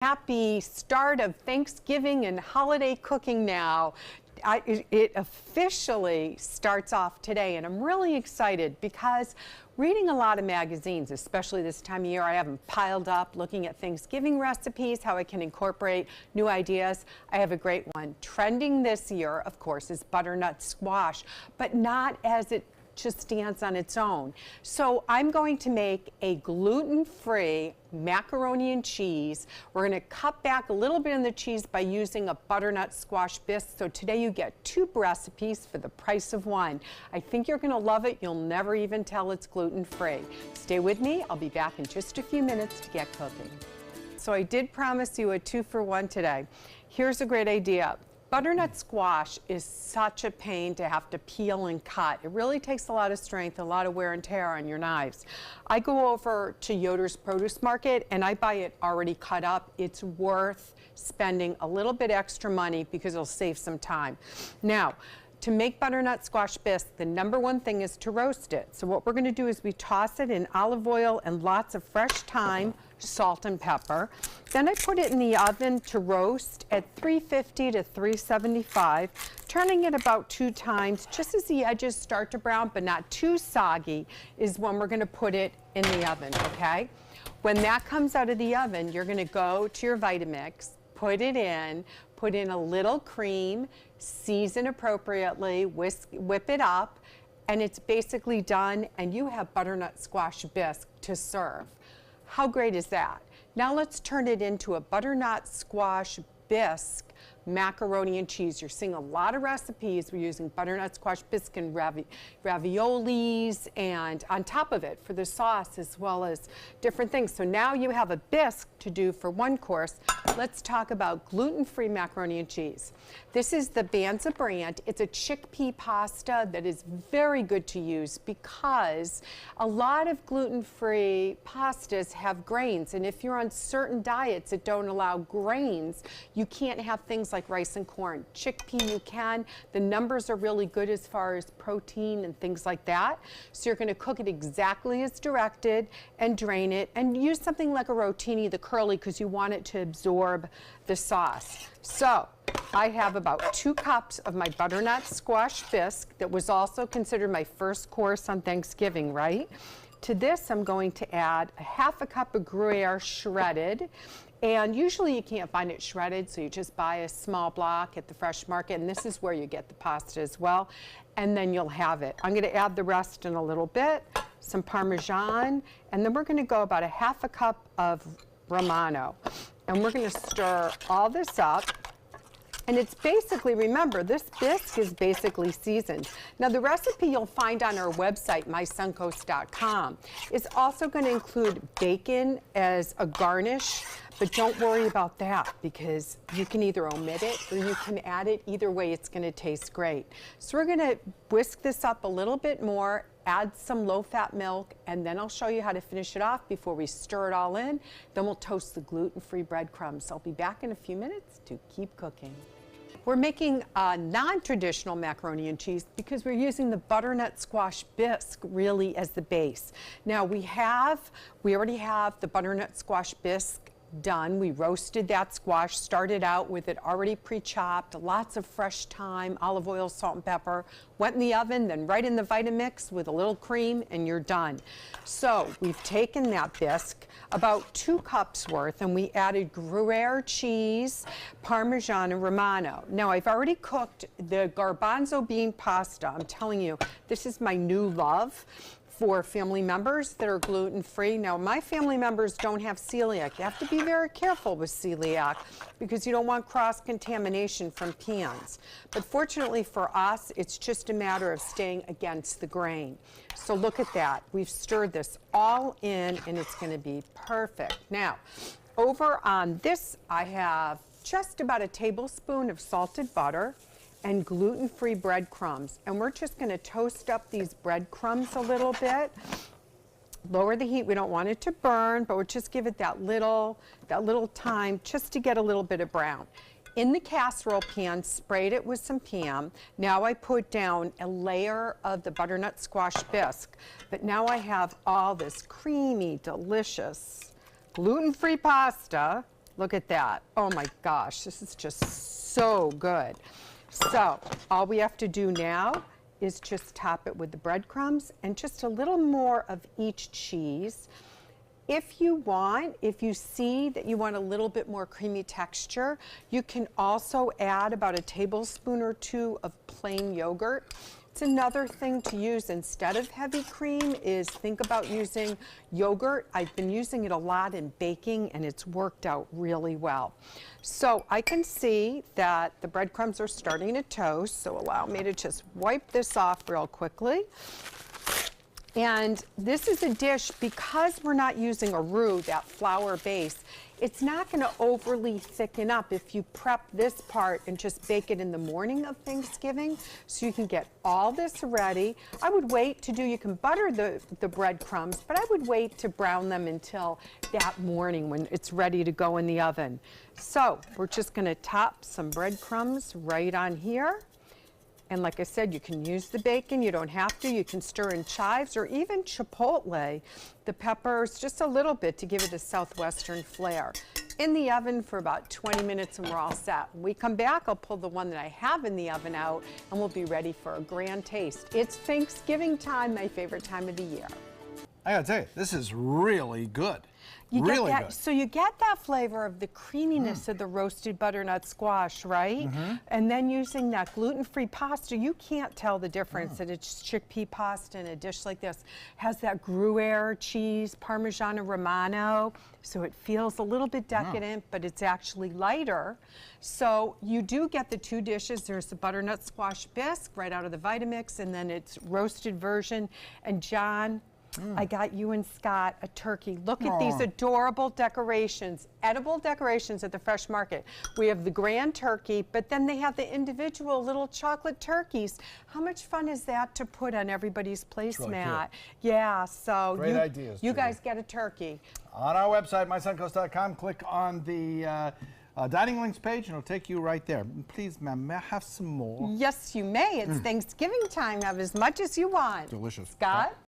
Happy start of Thanksgiving and holiday cooking now. It officially starts off today, and I'm really excited because reading a lot of magazines, especially this time of year, I have them piled up looking at Thanksgiving recipes, how I can incorporate new ideas. I have a great one. Trending this year, of course, is butternut squash, but not as it just stands on its own. So I'm going to make a gluten-free macaroni and cheese. We're going to cut back a little bit in the cheese by using a butternut squash bisque. So today you get two recipes for the price of one. I think you're going to love it. You'll never even tell it's gluten-free. Stay with me. I'll be back in just a few minutes to get cooking. So I did promise you a 2-for-1 today. Here's a great idea. Butternut squash is such a pain to have to peel and cut. It really takes a lot of strength, a lot of wear and tear on your knives. I go over to Yoder's Produce Market and I buy it already cut up. It's worth spending a little bit extra money because it'll save some time. Now, to make butternut squash bisque, the #1 thing is to roast it. So what we're going to do is we toss it in olive oil and lots of fresh thyme, salt and pepper. Then I put it in the oven to roast at 350 to 375, turning it about 2 times just as the edges start to brown, but not too soggy, is when we're going to put it in the oven, okay? When that comes out of the oven, you're going to go to your Vitamix, put in a little cream, season appropriately, whip it up, and it's basically done, and you have butternut squash bisque to serve. How great is that? Now let's turn it into a butternut squash bisque macaroni and cheese. You're seeing a lot of recipes. We're using butternut squash bisque and raviolis, and on top of it for the sauce, as well as different things. So now you have a bisque to do for one course. Let's talk about gluten-free macaroni and cheese. This is the Banza brand. It's a chickpea pasta that is very good to use because a lot of gluten-free pastas have grains, and if you're on certain diets that don't allow grains, you can't have things like rice and corn. Chickpea you can. The numbers are really good as far as protein and things like that. So you're going to cook it exactly as directed and drain it, and use something like a rotini, the curly, because you want it to absorb the sauce. So I have about 2 cups of my butternut squash bisque that was also considered my first course on Thanksgiving, right? To this, I'm going to add a 1/2 cup of Gruyere shredded. And usually you can't find it shredded, so you just buy a small block at the fresh market, and this is where you get the pasta as well, and then you'll have it. I'm going to add the rest in a little bit, some Parmesan, and then we're going to go about a 1/2 cup of Romano. And we're going to stir all this up. And it's basically, remember, this bisque is basically seasoned. Now, the recipe you'll find on our website, mysuncoast.com, is also going to include bacon as a garnish, but don't worry about that because you can either omit it or you can add it. Either way, it's going to taste great. So we're going to whisk this up a little bit more, add some low-fat milk, and then I'll show you how to finish it off before we stir it all in. Then we'll toast the gluten-free breadcrumbs. I'll be back in a few minutes to keep cooking. We're making a non-traditional macaroni and cheese because we're using the butternut squash bisque really as the base. Now we already have the butternut squash bisque done. We roasted that squash, started out with it already pre-chopped, lots of fresh thyme, olive oil, salt and pepper, went in the oven, then right in the Vitamix with a little cream, and you're done. So we've taken that bisque, about 2 cups worth, and we added Gruyere cheese, Parmesan, and Romano. Now I've already cooked the garbanzo bean pasta. I'm telling you, this is my new love for family members that are gluten-free. Now, my family members don't have celiac. You have to be very careful with celiac because you don't want cross-contamination from pans. But fortunately for us, it's just a matter of staying against the grain. So look at that. We've stirred this all in, and it's going to be perfect. Now, over on this, I have just about a tablespoon of salted butter and gluten-free breadcrumbs. And we're just going to toast up these breadcrumbs a little bit. Lower the heat. We don't want it to burn, but we'll just give it that little time just to get a little bit of brown. In the casserole pan, sprayed it with some Pam. Now I put down a layer of the butternut squash bisque. But now I have all this creamy, delicious, gluten-free pasta Look at that. Oh my gosh, this is just so good. So all we have to do now is just top it with the breadcrumbs and just a little more of each cheese. If you see that you want a little bit more creamy texture, you can also add about a tablespoon or two of plain yogurt. It's another thing to use instead of heavy cream is think about using yogurt. I've been using it a lot in baking and it's worked out really well. So I can see that the breadcrumbs are starting to toast, so allow me to just wipe this off real quickly. And this is a dish, because we're not using a roux, that flour base, it's not going to overly thicken up if you prep this part and just bake it in the morning of Thanksgiving. So you can get all this ready. I would wait to do, you can butter the breadcrumbs, but I would wait to brown them until that morning when it's ready to go in the oven. So we're just going to top some breadcrumbs right on here. And like I said, you can use the bacon, you don't have to. You can stir in chives or even chipotle, the peppers, just a little bit to give it a southwestern flair. In the oven for about 20 minutes and we're all set. When we come back, I'll pull the one that I have in the oven out and we'll be ready for a grand taste. It's Thanksgiving time, my favorite time of the year. I gotta tell you, this is really good. You really get that, good. so you get that flavor of the creaminess of the roasted butternut squash, right? And then using that gluten-free pasta, you can't tell the difference that it's chickpea pasta in a dish like this. Has that Gruyere cheese, Parmigiano Romano, so it feels a little bit decadent, but it's actually lighter. So you do get the two dishes. There's the butternut squash bisque right out of the Vitamix, and then it's roasted version. And John, I got you and Scott a turkey. Look at these adorable decorations, edible decorations at the Fresh Market. We have the grand turkey, but then they have the individual little chocolate turkeys. How much fun is that to put on everybody's placemat? Yeah, so Great ideas, you Judy. guys get a turkey. On our website, mysuncoast.com, click on the dining links page and it'll take you right there. Please, ma'am, may I have some more? Yes, you may. It's Thanksgiving time. Have as much as you want. Delicious. Scott?